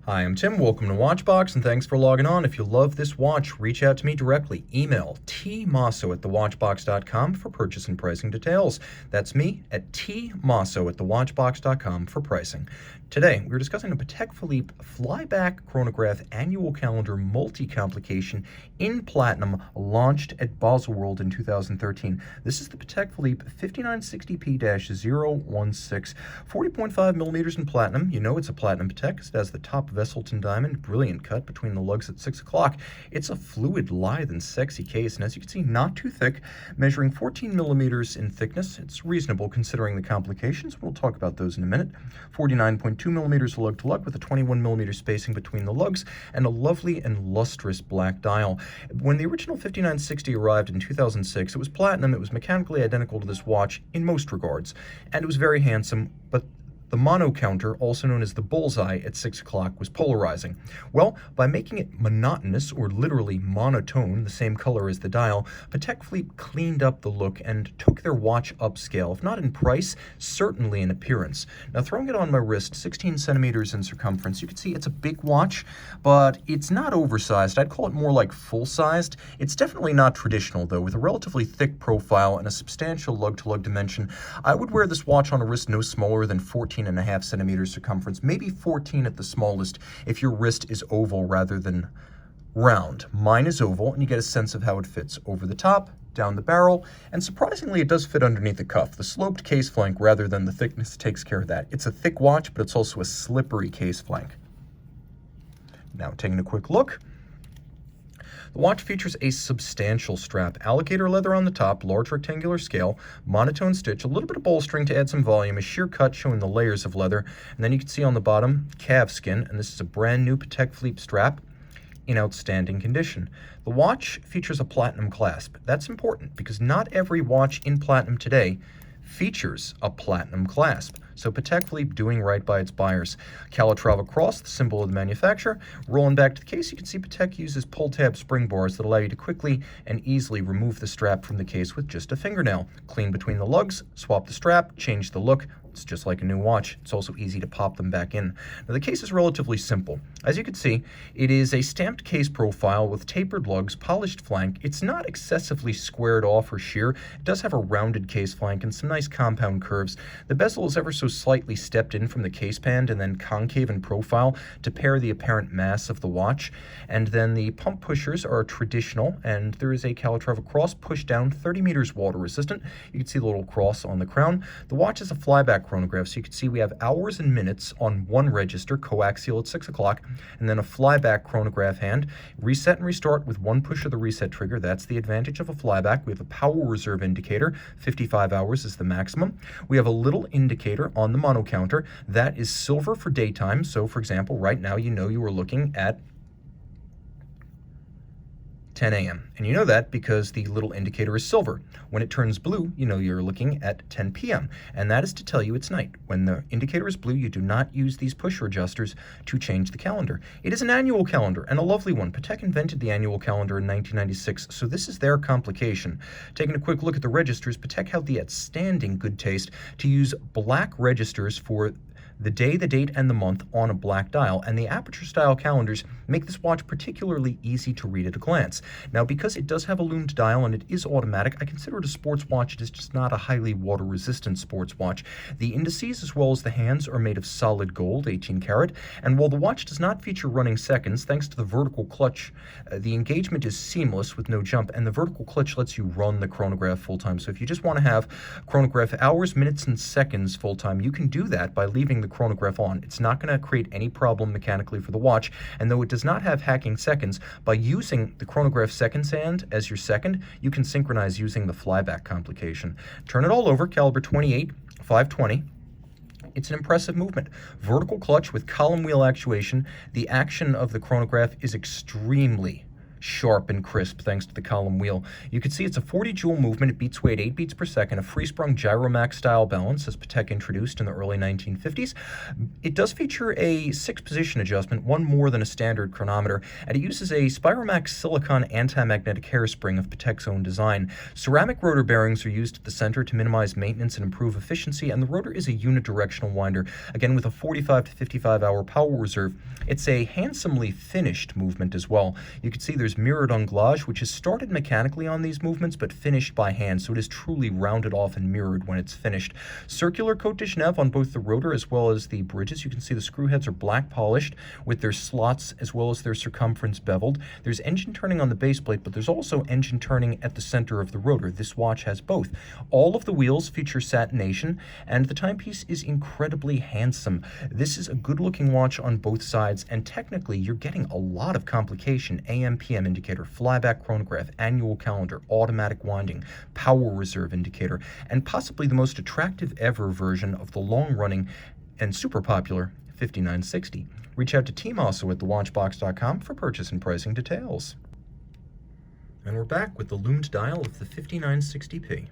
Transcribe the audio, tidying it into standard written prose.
Hi, I'm Tim. Welcome to Watchbox, and thanks for logging on. If you love this watch, reach out to me directly. Email tmosso@thewatchbox.com for purchase and pricing details. That's me at tmosso@thewatchbox.com for pricing. Today, we're discussing a Patek Philippe Flyback Chronograph Annual Calendar Multi-Complication in Platinum, launched at Baselworld in 2013. This is the Patek Philippe 5960P-016, 40.5 millimeters in platinum. You know it's a platinum Patek because it has the top Vesselton diamond, brilliant cut between the lugs at 6 o'clock. It's a fluid, lithe, and sexy case, and as you can see, not too thick, measuring 14 millimeters in thickness. It's reasonable considering the complications. We'll talk about those in a minute. 49.2 millimeters lug-to-lug with a 21 millimeter spacing between the lugs, and a lovely and lustrous black dial. When the original 5960 arrived in 2006, it was platinum. It was mechanically identical to this watch in most regards, and it was very handsome, but the mono counter, also known as the bullseye at 6 o'clock, was polarizing. Well, by making it monotonous, or literally monotone, the same color as the dial, Patek Philippe cleaned up the look and took their watch upscale, if not in price, certainly in appearance. Now, throwing it on my wrist, 16 centimeters in circumference, you can see it's a big watch, but it's not oversized. I'd call it more like full-sized. It's definitely not traditional, though, with a relatively thick profile and a substantial lug-to-lug dimension. I would wear this watch on a wrist no smaller than 14.5 centimeters circumference, maybe 14 at the smallest if your wrist is oval rather than round. Mine is oval, and you get a sense of how it fits over the top, down the barrel, and surprisingly it does fit underneath the cuff. The sloped case flank rather than the thickness takes care of that. It's a thick watch, but it's also a slippery case flank. Now, taking a quick look, the watch features a substantial strap, alligator leather on the top, large rectangular scale, monotone stitch, a little bit of bolstering to add some volume, a sheer cut showing the layers of leather, and then you can see on the bottom, calf skin, and this is a brand new Patek Philippe strap in outstanding condition. The watch features a platinum clasp. That's important because not every watch in platinum today features a platinum clasp. So Patek Philippe doing right by its buyers. Calatrava cross, the symbol of the manufacturer. Rolling back to the case, you can see Patek uses pull-tab spring bars that allow you to quickly and easily remove the strap from the case with just a fingernail. Clean between the lugs, swap the strap, change the look. It's just like a new watch. It's also easy to pop them back in. Now, the case is relatively simple. As you can see, it is a stamped case profile with tapered lugs, polished flank. It's not excessively squared off or sheer. It does have a rounded case flank and some nice compound curves. The bezel is ever so slightly stepped in from the case band and then concave in profile to pair the apparent mass of the watch. And then the pump pushers are traditional, and there is a Calatrava cross push down 30 meters water resistant. You can see the little cross on the crown. The watch is a flyback chronograph, so you can see we have hours and minutes on one register, coaxial at 6 o'clock, and then a flyback chronograph hand. Reset and restart with one push of the reset trigger. That's the advantage of a flyback. We have a power reserve indicator. 55 hours is the maximum. We have a little indicator on the mono counter. That is silver for daytime. So, for example, right now you know you are looking at 10 a.m. And you know that because the little indicator is silver. When it turns blue, you know you're looking at 10 p.m. And that is to tell you it's night. When the indicator is blue, you do not use these pusher adjusters to change the calendar. It is an annual calendar, and a lovely one. Patek invented the annual calendar in 1996, so this is their complication. Taking a quick look at the registers, Patek had the outstanding good taste to use black registers for the day, the date, and the month on a black dial, and the aperture-style calendars make this watch particularly easy to read at a glance. Now, because it does have a loomed dial and it is automatic, I consider it a sports watch. It is just not a highly water-resistant sports watch. The indices, as well as the hands, are made of solid gold, 18 karat, and while the watch does not feature running seconds, thanks to the vertical clutch, the engagement is seamless with no jump, and the vertical clutch lets you run the chronograph full-time. So if you just want to have chronograph hours, minutes, and seconds full-time, you can do that by leaving the chronograph on. It's not going to create any problem mechanically for the watch, and though it does not have hacking seconds, by using the chronograph seconds hand as your second, you can synchronize using the flyback complication. Turn it all over, caliber 28, 520. It's an impressive movement. Vertical clutch with column wheel actuation. The action of the chronograph is extremely sharp and crisp thanks to the column wheel. You can see it's a 40 joule movement. It beats weight 8 beats per second, a free-sprung gyromax style balance as Patek introduced in the early 1950s. It does feature a 6-position adjustment, one more than a standard chronometer, and it uses a Spiromax silicon anti-magnetic hairspring of Patek's own design. Ceramic rotor bearings are used at the center to minimize maintenance and improve efficiency, and the rotor is a unidirectional winder, again with a 45 to 55 hour power reserve. It's a handsomely finished movement as well. You can see there's mirrored anglage, which is started mechanically on these movements but finished by hand, so it is truly rounded off and mirrored when it's finished. Circular Cote de Genève on both the rotor as well as the bridges. You can see the screw heads are black polished with their slots as well as their circumference beveled. There's engine turning on the base plate, but there's also engine turning at the center of the rotor. This watch has both. All of the wheels feature satination, and the timepiece is incredibly handsome. This is a good-looking watch on both sides, and technically you're getting a lot of complication. AM/PM indicator, flyback chronograph, annual calendar, automatic winding, power reserve indicator, and possibly the most attractive ever version of the long-running and super popular 5960. Reach out to Team Mosso at thewatchbox.com for purchase and pricing details. And we're back with the loomed dial of the 5960P.